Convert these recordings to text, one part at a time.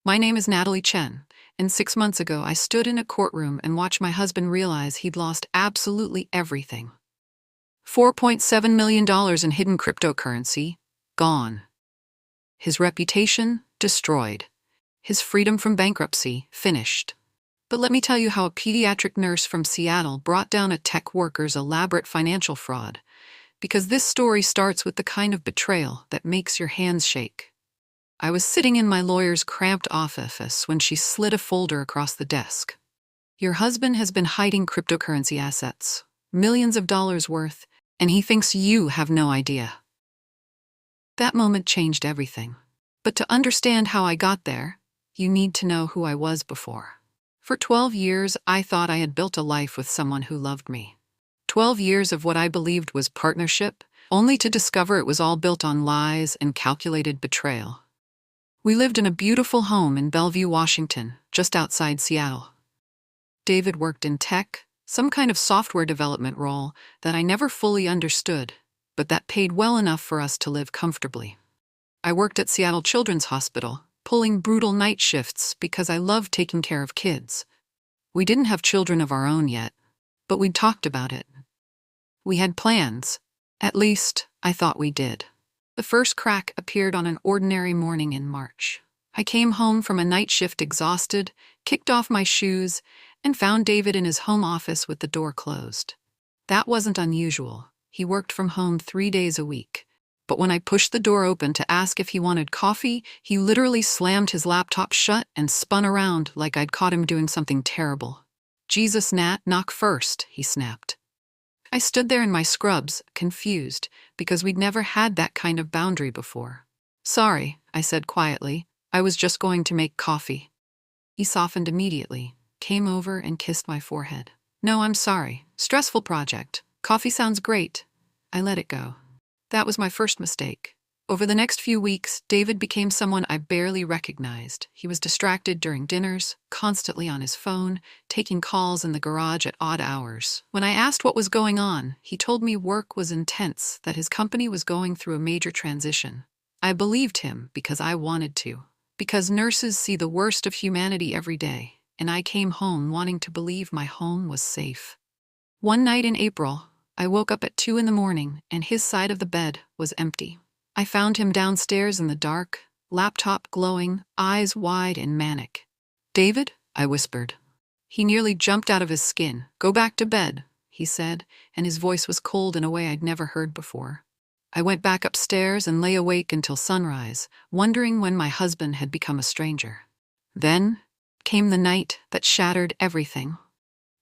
My name is Natalie Chen, and 6 months ago I stood in a courtroom and watched my husband realize he'd lost absolutely everything. $4.7 million in hidden cryptocurrency, gone. His reputation, destroyed. His freedom from bankruptcy, finished. But let me tell you how a pediatric nurse from Seattle brought down a tech worker's elaborate financial fraud, because this story starts with the kind of betrayal that makes your hands shake. I was sitting in my lawyer's cramped office when she slid a folder across the desk. Your husband has been hiding cryptocurrency assets, millions of dollars worth, and he thinks you have no idea. That moment changed everything. But to understand how I got there, you need to know who I was before. For 12 years, I thought I had built a life with someone who loved me. 12 years of what I believed was partnership, only to discover it was all built on lies and calculated betrayal. We lived in a beautiful home in Bellevue, Washington, just outside Seattle. David worked in tech, some kind of software development role that I never fully understood, but that paid well enough for us to live comfortably. I worked at Seattle Children's Hospital, pulling brutal night shifts because I loved taking care of kids. We didn't have children of our own yet, but we'd talked about it. We had plans. At least, I thought we did. The first crack appeared on an ordinary morning in March. I came home from a night shift exhausted, kicked off my shoes, and found David in his home office with the door closed. That wasn't unusual. He worked from home 3 days a week. But when I pushed the door open to ask if he wanted coffee, he literally slammed his laptop shut and spun around like I'd caught him doing something terrible. "Jesus, Nat, knock first," he snapped. I stood there in my scrubs, confused, because we'd never had that kind of boundary before. "Sorry," I said quietly. "I was just going to make coffee." He softened immediately, came over and kissed my forehead. "No, I'm sorry. Stressful project. Coffee sounds great." I let it go. That was my first mistake. Over the next few weeks, David became someone I barely recognized. He was distracted during dinners, constantly on his phone, taking calls in the garage at odd hours. When I asked what was going on, he told me work was intense, that his company was going through a major transition. I believed him because I wanted to. Because nurses see the worst of humanity every day, and I came home wanting to believe my home was safe. One night in April, I woke up at 2 a.m, and his side of the bed was empty. I found him downstairs in the dark, laptop glowing, eyes wide and manic. "David?" I whispered. He nearly jumped out of his skin. "Go back to bed," he said, and his voice was cold in a way I'd never heard before. I went back upstairs and lay awake until sunrise, wondering when my husband had become a stranger. Then came the night that shattered everything.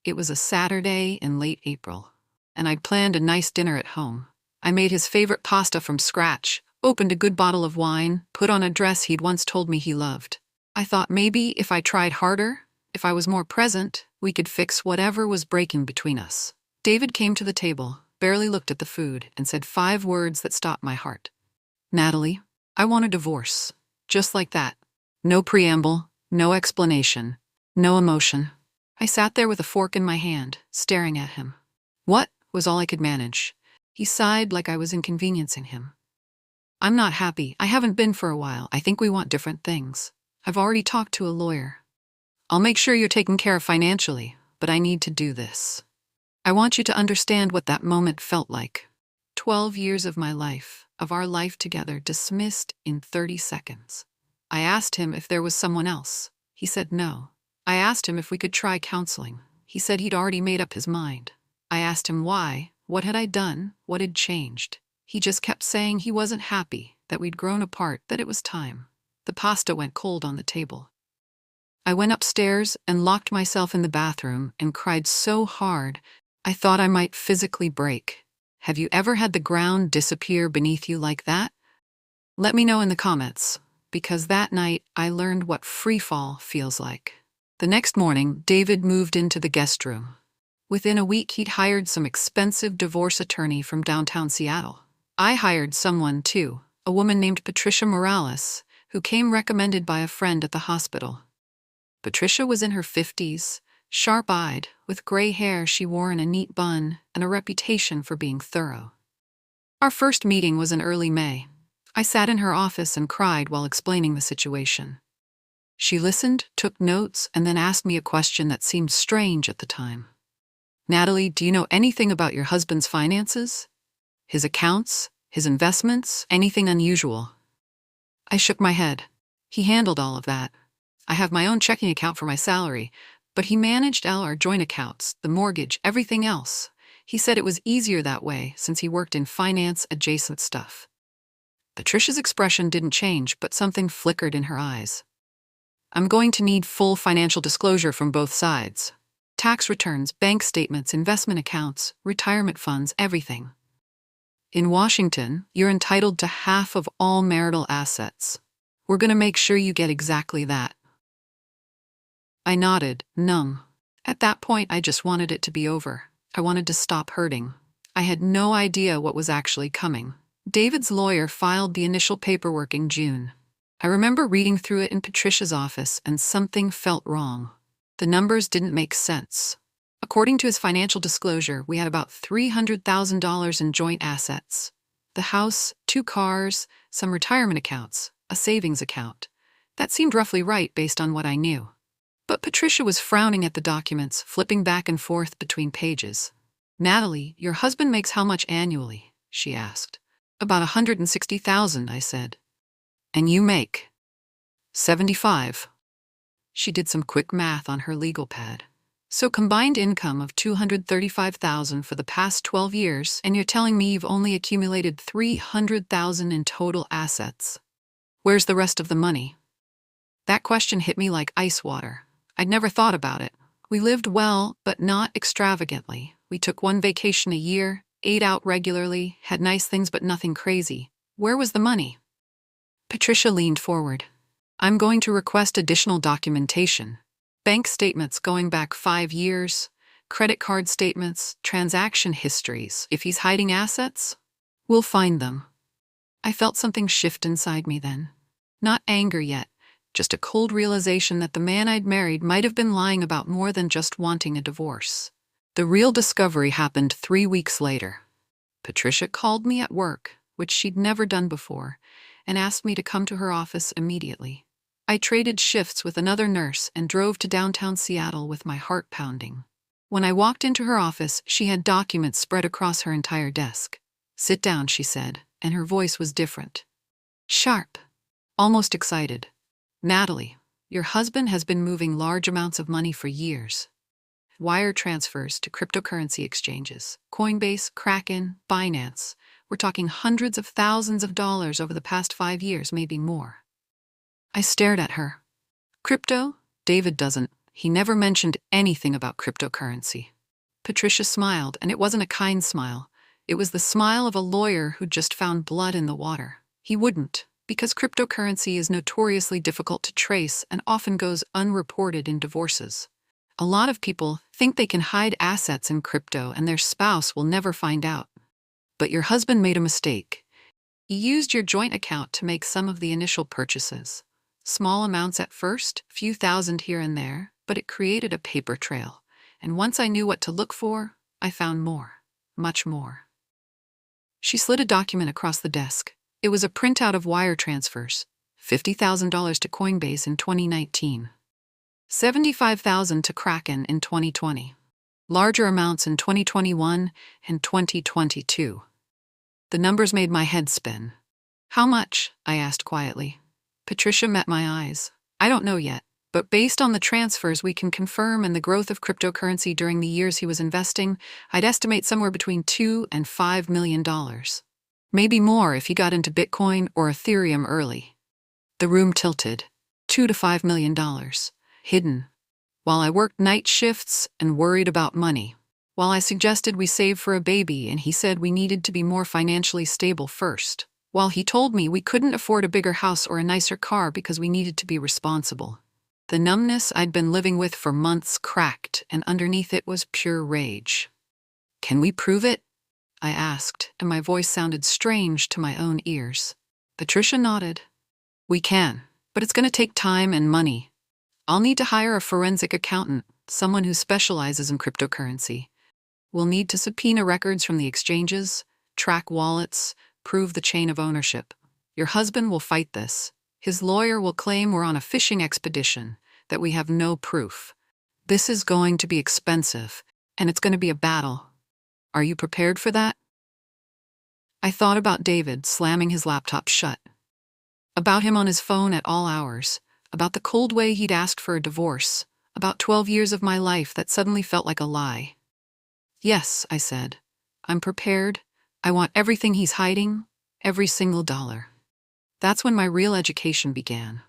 It was a Saturday in late April, and I'd planned a nice dinner at home. I made his favorite pasta from scratch, opened a good bottle of wine, put on a dress he'd once told me he loved. I thought maybe if I tried harder, if I was more present, we could fix whatever was breaking between us. David came to the table, barely looked at the food, and said 5 words that stopped my heart. "Natalie, I want a divorce." Just like that. No preamble, no explanation, no emotion. I sat there with a fork in my hand, staring at him. "What?" was all I could manage. He sighed like I was inconveniencing him. "I'm not happy. I haven't been for a while. I think we want different things. I've already talked to a lawyer. I'll make sure you're taken care of financially, but I need to do this. I want you to understand what that moment felt like. 12 years of my life, of our life together, dismissed in 30 seconds. I asked him if there was someone else. He said no. I asked him if we could try counseling. He said he'd already made up his mind. I asked him why. What had I done? What had changed? He just kept saying he wasn't happy, that we'd grown apart, that it was time. The pasta went cold on the table. I went upstairs and locked myself in the bathroom and cried so hard I thought I might physically break. Have you ever had the ground disappear beneath you like that? Let me know in the comments, because that night I learned what free fall feels like. The next morning, David moved into the guest room. Within a week, he'd hired some expensive divorce attorney from downtown Seattle. I hired someone too, a woman named Patricia Morales, who came recommended by a friend at the hospital. Patricia was in her 50s, sharp-eyed, with gray hair she wore in a neat bun, and a reputation for being thorough. Our first meeting was in early May. I sat in her office and cried while explaining the situation. She listened, took notes, and then asked me a question that seemed strange at the time. Natalie, do you know anything about your husband's finances? His accounts? His investments? Anything unusual? I shook my head. He handled all of that. I have my own checking account for my salary, but he managed our joint accounts, the mortgage, everything else. He said it was easier that way since he worked in finance-adjacent stuff. Patricia's expression didn't change, but something flickered in her eyes. I'm going to need full financial disclosure from both sides. Tax returns, bank statements, investment accounts, retirement funds, everything. In Washington, you're entitled to half of all marital assets. We're going to make sure you get exactly that. I nodded, numb. At that point, I just wanted it to be over. I wanted to stop hurting. I had no idea what was actually coming. David's lawyer filed the initial paperwork in June. I remember reading through it in Patricia's office, and something felt wrong. The numbers didn't make sense. According to his financial disclosure, we had about $300,000 in joint assets. The house, 2 cars, some retirement accounts, a savings account. That seemed roughly right based on what I knew. But Patricia was frowning at the documents, flipping back and forth between pages. Natalie, your husband makes how much annually? She asked. About $160,000, I said. And you make? 75. She did some quick math on her legal pad. So combined income of $235,000 for the past 12 years, and you're telling me you've only accumulated $300,000 in total assets. Where's the rest of the money? That question hit me like ice water. I'd never thought about it. We lived well, but not extravagantly. We took 1 vacation a year, ate out regularly, had nice things but nothing crazy. Where was the money? Patricia leaned forward. I'm going to request additional documentation. Bank statements going back 5 years, credit card statements, transaction histories. If he's hiding assets, we'll find them. I felt something shift inside me then. Not anger yet, just a cold realization that the man I'd married might have been lying about more than just wanting a divorce. The real discovery happened 3 weeks later. Patricia called me at work, which she'd never done before, and asked me to come to her office immediately. I traded shifts with another nurse and drove to downtown Seattle with my heart pounding. When I walked into her office, she had documents spread across her entire desk. Sit down, she said, and her voice was different. Sharp. Almost excited. Natalie, your husband has been moving large amounts of money for years. Wire transfers to cryptocurrency exchanges, Coinbase, Kraken, Binance. We're talking hundreds of thousands of dollars over the past 5 years, maybe more. I stared at her. Crypto? David doesn't. He never mentioned anything about cryptocurrency. Patricia smiled, and it wasn't a kind smile. It was the smile of a lawyer who'd just found blood in the water. He wouldn't, because cryptocurrency is notoriously difficult to trace and often goes unreported in divorces. A lot of people think they can hide assets in crypto and their spouse will never find out. But your husband made a mistake. He used your joint account to make some of the initial purchases. Small amounts at first, few thousand here and there, but it created a paper trail. And once I knew what to look for, I found more. Much more. She slid a document across the desk. It was a printout of wire transfers. $50,000 to Coinbase in 2019. $75,000 to Kraken in 2020. Larger amounts in 2021 and 2022. The numbers made my head spin. How much? I asked quietly. Patricia met my eyes. I don't know yet, but based on the transfers we can confirm and the growth of cryptocurrency during the years he was investing, I'd estimate somewhere between $2 and $5 million. Maybe more if he got into Bitcoin or Ethereum early. The room tilted. $2 to $5 million. Hidden. While I worked night shifts and worried about money. While I suggested we save for a baby and he said we needed to be more financially stable first. While he told me we couldn't afford a bigger house or a nicer car because we needed to be responsible. The numbness I'd been living with for months cracked, and underneath it was pure rage. Can we prove it? I asked, and my voice sounded strange to my own ears. Patricia nodded. We can, but it's going to take time and money. I'll need to hire a forensic accountant, someone who specializes in cryptocurrency. We'll need to subpoena records from the exchanges, track wallets, prove the chain of ownership. Your husband will fight this. His lawyer will claim we're on a fishing expedition, that we have no proof. This is going to be expensive, and it's going to be a battle. Are you prepared for that? I thought about David slamming his laptop shut, about him on his phone at all hours, about the cold way he'd asked for a divorce, about 12 years of my life that suddenly felt like a lie. Yes, I said. I'm prepared. I want everything he's hiding, every single dollar. That's when my real education began.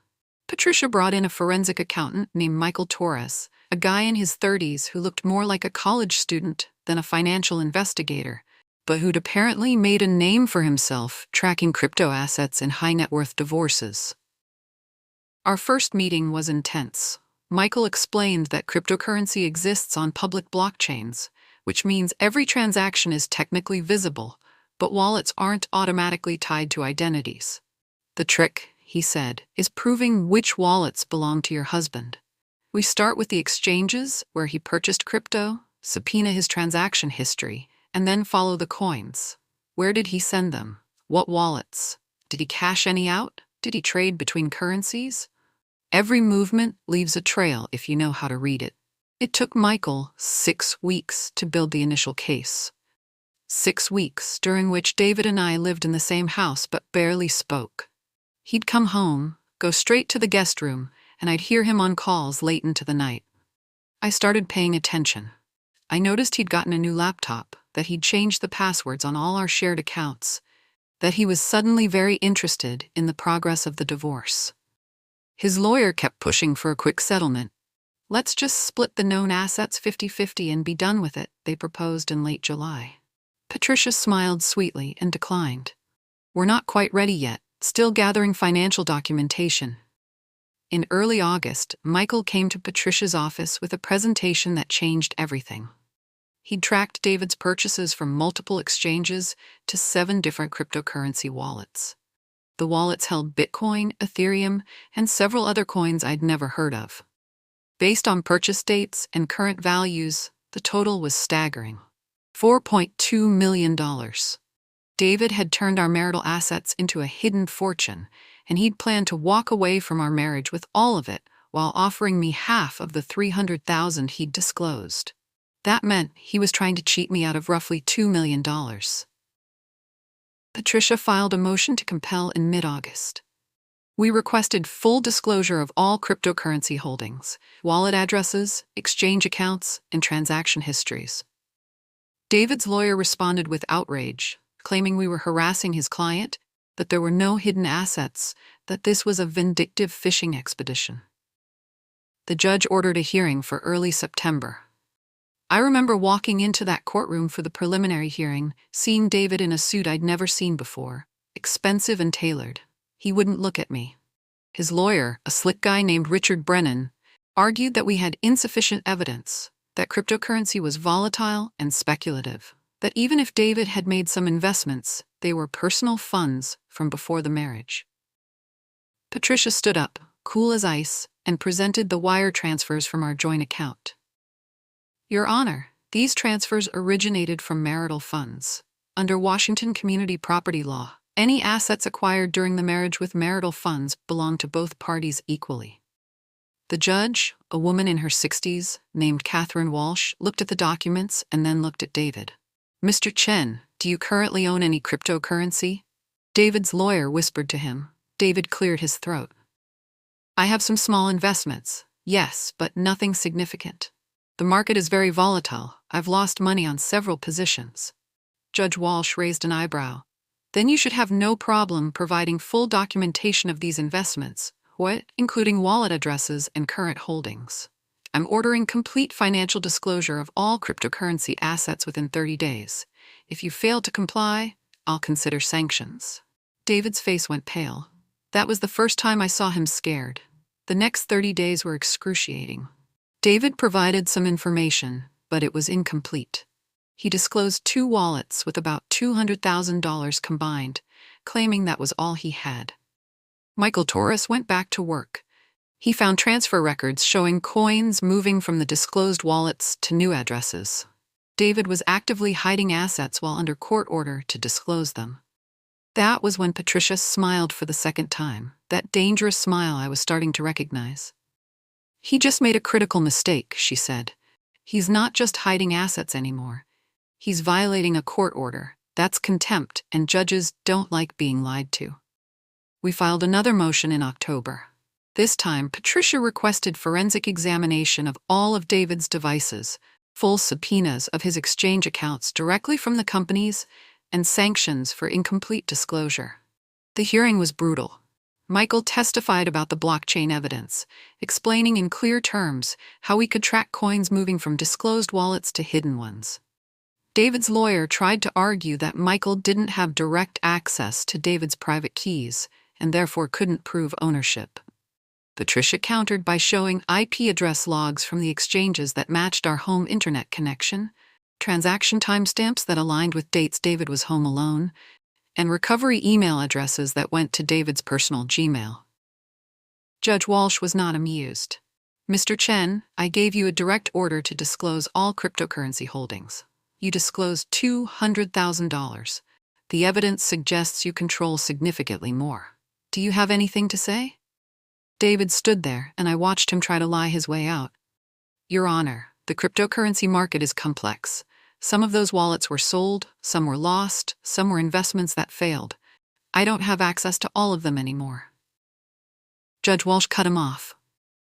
Patricia brought in a forensic accountant named Michael Torres, a guy in his 30s who looked more like a college student than a financial investigator, but who'd apparently made a name for himself tracking crypto assets in high-net-worth divorces. Our first meeting was intense. Michael explained that cryptocurrency exists on public blockchains, which means every transaction is technically visible, but wallets aren't automatically tied to identities. The trick, he said, is proving which wallets belong to your husband. We start with the exchanges where he purchased crypto, subpoena his transaction history, and then follow the coins. Where did he send them? What wallets? Did he cash any out? Did he trade between currencies? Every movement leaves a trail if you know how to read it. It took Michael 6 weeks to build the initial case. 6 weeks during which David and I lived in the same house but barely spoke. He'd come home, go straight to the guest room, and I'd hear him on calls late into the night. I started paying attention. I noticed he'd gotten a new laptop, that he'd changed the passwords on all our shared accounts, that he was suddenly very interested in the progress of the divorce. His lawyer kept pushing for a quick settlement. Let's just split the known assets 50-50 and be done with it, they proposed in late July. Patricia smiled sweetly and declined. We're not quite ready yet, still gathering financial documentation. In early August, Michael came to Patricia's office with a presentation that changed everything. He'd tracked David's purchases from multiple exchanges to 7 different cryptocurrency wallets. The wallets held Bitcoin, Ethereum, and several other coins I'd never heard of. Based on purchase dates and current values, the total was staggering. $4.2 million. David had turned our marital assets into a hidden fortune, and he'd planned to walk away from our marriage with all of it while offering me half of the $300,000 he'd disclosed. That meant he was trying to cheat me out of roughly $2 million. Patricia filed a motion to compel in mid-August. We requested full disclosure of all cryptocurrency holdings, wallet addresses, exchange accounts, and transaction histories. David's lawyer responded with outrage, claiming we were harassing his client, that there were no hidden assets, that this was a vindictive fishing expedition. The judge ordered a hearing for early September. I remember walking into that courtroom for the preliminary hearing, seeing David in a suit I'd never seen before, expensive and tailored. He wouldn't look at me. His lawyer, a slick guy named Richard Brennan, argued that we had insufficient evidence, that cryptocurrency was volatile and speculative, that even if David had made some investments, they were personal funds from before the marriage. Patricia stood up, cool as ice, and presented the wire transfers from our joint account. Your Honor, these transfers originated from marital funds. Under Washington community property law, any assets acquired during the marriage with marital funds belong to both parties equally. The judge, a woman in her 60s, named Catherine Walsh, looked at the documents and then looked at David. Mr. Chen, do you currently own any cryptocurrency? David's lawyer whispered to him. David cleared his throat. I have some small investments, yes, but nothing significant. The market is very volatile. I've lost money on several positions. Judge Walsh raised an eyebrow. Then you should have no problem providing full documentation of these investments, including wallet addresses and current holdings. I'm ordering complete financial disclosure of all cryptocurrency assets within 30 days. If you fail to comply, I'll consider sanctions. David's face went pale. That was the first time I saw him scared. The next 30 days were excruciating. David provided some information, but it was incomplete. He disclosed 2 wallets with about $200,000 combined, claiming that was all he had. Michael Torres went back to work. He found transfer records showing coins moving from the disclosed wallets to new addresses. David was actively hiding assets while under court order to disclose them. That was when Patricia smiled for the second time, that dangerous smile I was starting to recognize. "He just made a critical mistake," she said. "He's not just hiding assets anymore. He's violating a court order. That's contempt, and judges don't like being lied to." We filed another motion in October. This time, Patricia requested forensic examination of all of David's devices, full subpoenas of his exchange accounts directly from the companies, and sanctions for incomplete disclosure. The hearing was brutal. Michael testified about the blockchain evidence, explaining in clear terms how we could track coins moving from disclosed wallets to hidden ones. David's lawyer tried to argue that Michael didn't have direct access to David's private keys and therefore couldn't prove ownership. Patricia countered by showing IP address logs from the exchanges that matched our home internet connection, transaction timestamps that aligned with dates David was home alone, and recovery email addresses that went to David's personal Gmail. Judge Walsh was not amused. "Mr. Chen, I gave you a direct order to disclose all cryptocurrency holdings. You disclosed $200,000. The evidence suggests you control significantly more. Do you have anything to say?" David stood there, and I watched him try to lie his way out. "Your Honor, the cryptocurrency market is complex. Some of those wallets were sold, some were lost, some were investments that failed. I don't have access to all of them anymore." Judge Walsh cut him off.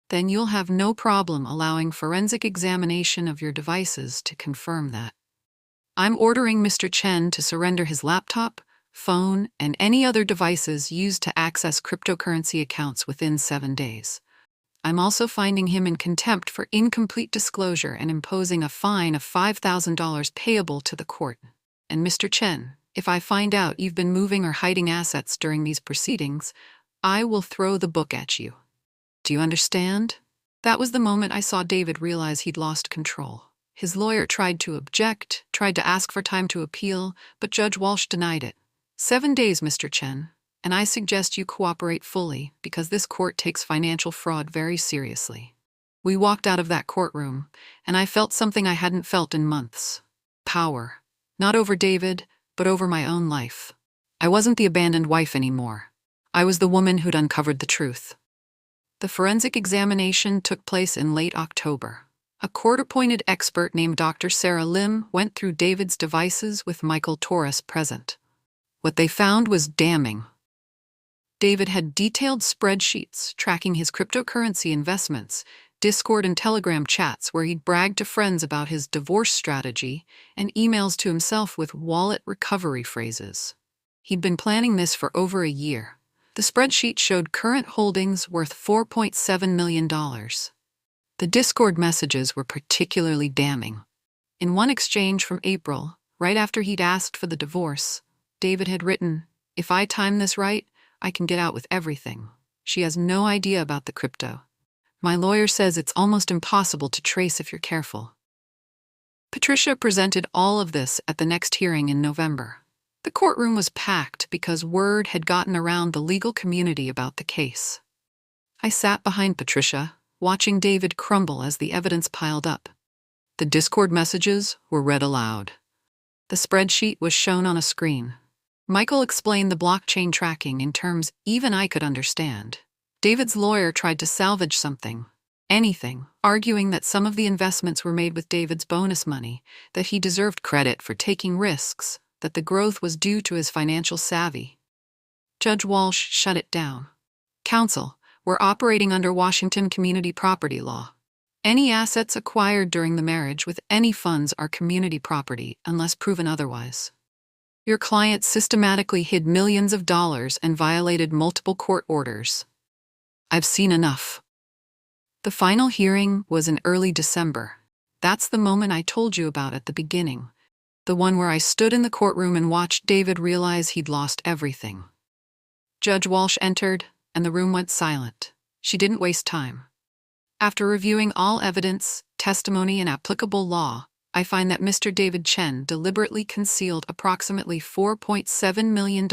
"Then you'll have no problem allowing forensic examination of your devices to confirm that. I'm ordering Mr. Chen to surrender his laptop, phone, and any other devices used to access cryptocurrency accounts within 7 days. I'm also finding him in contempt for incomplete disclosure and imposing a fine of $5,000 payable to the court. And Mr. Chen, if I find out you've been moving or hiding assets during these proceedings, I will throw the book at you. Do you understand?" That was the moment I saw David realize he'd lost control. His lawyer tried to object, tried to ask for time to appeal, but Judge Walsh denied it. 7 days, Mr. Chen, and I suggest you cooperate fully because this court takes financial fraud very seriously." We walked out of that courtroom, and I felt something I hadn't felt in months. Power. Not over David, but over my own life. I wasn't the abandoned wife anymore. I was the woman who'd uncovered the truth. The forensic examination took place in late October. A court-appointed expert named Dr. Sarah Lim went through David's devices with Michael Torres present. What they found was damning. David had detailed spreadsheets tracking his cryptocurrency investments, Discord and Telegram chats where he'd bragged to friends about his divorce strategy, and emails to himself with wallet recovery phrases. He'd been planning this for over a year. The spreadsheet showed current holdings worth $4.7 million. The Discord messages were particularly damning. In one exchange from April, right after he'd asked for the divorce, David had written, "If I time this right, I can get out with everything. She has no idea about the crypto. My lawyer says it's almost impossible to trace if you're careful." Patricia presented all of this at the next hearing in November. The courtroom was packed because word had gotten around the legal community about the case. I sat behind Patricia, watching David crumble as the evidence piled up. The Discord messages were read aloud. The spreadsheet was shown on a screen. Michael explained the blockchain tracking in terms even I could understand. David's lawyer tried to salvage something, anything, arguing that some of the investments were made with David's bonus money, that he deserved credit for taking risks, that the growth was due to his financial savvy. Judge Walsh shut it down. "Counsel, we're operating under Washington community property law. Any assets acquired during the marriage with any funds are community property unless proven otherwise. Your client systematically hid millions of dollars and violated multiple court orders. I've seen enough." The final hearing was in early December. That's the moment I told you about at the beginning. The one where I stood in the courtroom and watched David realize he'd lost everything. Judge Walsh entered, and the room went silent. She didn't waste time. After reviewing all evidence, testimony, and applicable law, I find that Mr. David Chen deliberately concealed approximately $4.7 million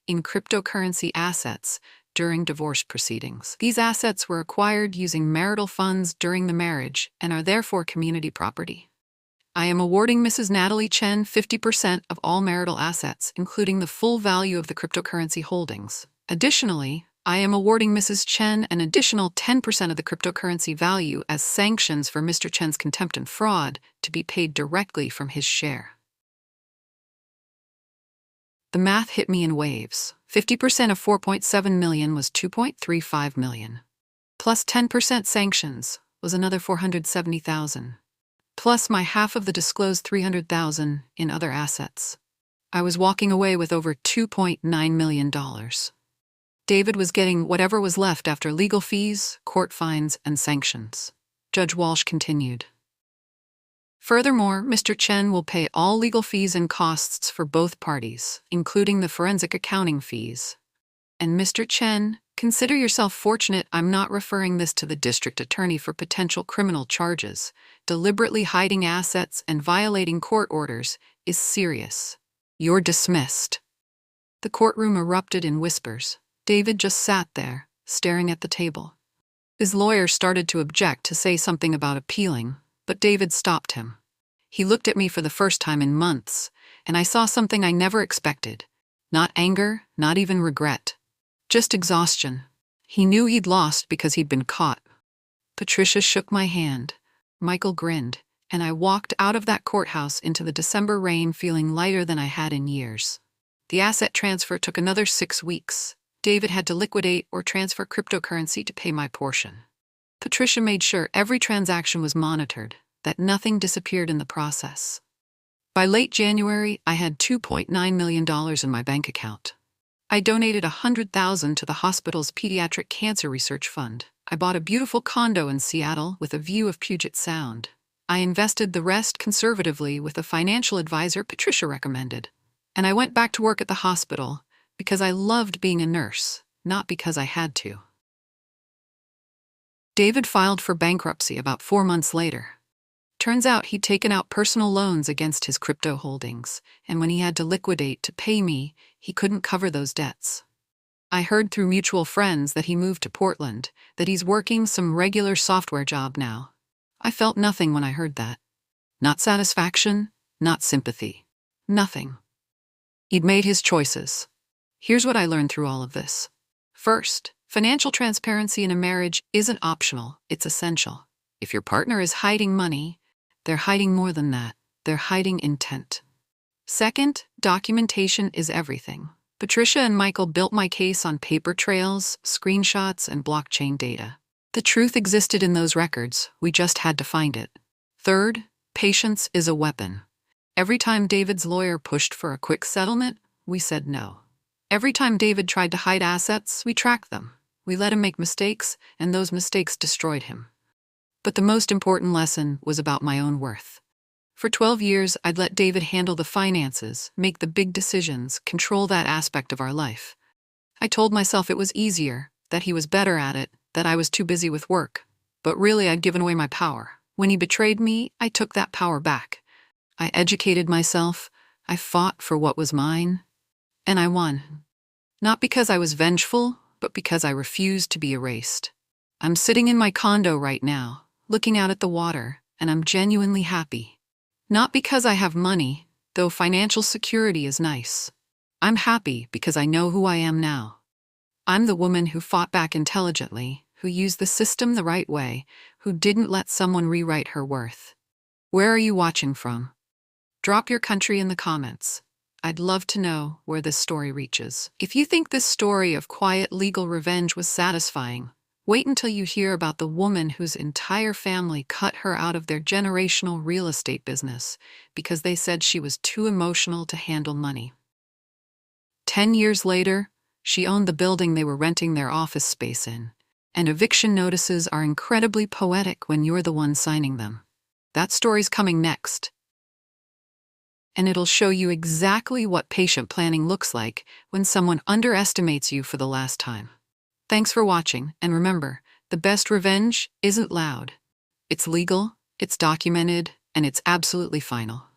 in cryptocurrency assets during divorce proceedings. These assets were acquired using marital funds during the marriage and are therefore community property. I am awarding Mrs. Natalie Chen 50% of all marital assets, including the full value of the cryptocurrency holdings. Additionally, I am awarding Mrs. Chen an additional 10% of the cryptocurrency value as sanctions for Mr. Chen's contempt and fraud to be paid directly from his share. The math hit me in waves. 50% of 4.7 million was 2.35 million. Plus 10% sanctions was another 470,000. Plus my half of the disclosed 300,000 in other assets. I was walking away with over $2.9 million. David was getting whatever was left after legal fees, court fines, and sanctions. Judge Walsh continued. Furthermore, Mr. Chen will pay all legal fees and costs for both parties, including the forensic accounting fees. And Mr. Chen, consider yourself fortunate I'm not referring this to the district attorney for potential criminal charges. Deliberately hiding assets and violating court orders is serious. You're dismissed. The courtroom erupted in whispers. David just sat there, staring at the table. His lawyer started to object, to say something about appealing, but David stopped him. He looked at me for the first time in months, and I saw something I never expected. Not anger, not even regret. Just exhaustion. He knew he'd lost because he'd been caught. Patricia shook my hand. Michael grinned, and I walked out of that courthouse into the December rain feeling lighter than I had in years. The asset transfer took another 6 weeks. David had to liquidate or transfer cryptocurrency to pay my portion. Patricia made sure every transaction was monitored, that nothing disappeared in the process. By late January, I had $2.9 million in my bank account. I donated $100,000 to the hospital's pediatric cancer research fund. I bought a beautiful condo in Seattle with a view of Puget Sound. I invested the rest conservatively with a financial advisor Patricia recommended. And I went back to work at the hospital because I loved being a nurse, not because I had to. David filed for bankruptcy about 4 months later. Turns out he'd taken out personal loans against his crypto holdings, and when he had to liquidate to pay me, he couldn't cover those debts. I heard through mutual friends that he moved to Portland, that he's working some regular software job now. I felt nothing when I heard that. Not satisfaction, not sympathy. Nothing. He'd made his choices. Here's what I learned through all of this. First, financial transparency in a marriage isn't optional, it's essential. If your partner is hiding money, they're hiding more than that. They're hiding intent. Second, documentation is everything. Patricia and Michael built my case on paper trails, screenshots, and blockchain data. The truth existed in those records, we just had to find it. Third, patience is a weapon. Every time David's lawyer pushed for a quick settlement, we said no. Every time David tried to hide assets, we tracked them. We let him make mistakes, and those mistakes destroyed him. But the most important lesson was about my own worth. For 12 years, I'd let David handle the finances, make the big decisions, control that aspect of our life. I told myself it was easier, that he was better at it, that I was too busy with work. But really, I'd given away my power. When he betrayed me, I took that power back. I educated myself, I fought for what was mine, and I won. Not because I was vengeful, but because I refused to be erased. I'm sitting in my condo right now, looking out at the water, and I'm genuinely happy. Not because I have money, though financial security is nice. I'm happy because I know who I am now. I'm the woman who fought back intelligently, who used the system the right way, who didn't let someone rewrite her worth. Where are you watching from? Drop your country in the comments. I'd love to know where this story reaches. If you think this story of quiet legal revenge was satisfying, wait until you hear about the woman whose entire family cut her out of their generational real estate business because they said she was too emotional to handle money. 10 years later, she owned the building they were renting their office space in, and eviction notices are incredibly poetic when you're the one signing them. That story's coming next. And it'll show you exactly what patient planning looks like when someone underestimates you for the last time. Thanks for watching, and remember, the best revenge isn't loud. It's legal, it's documented, and it's absolutely final.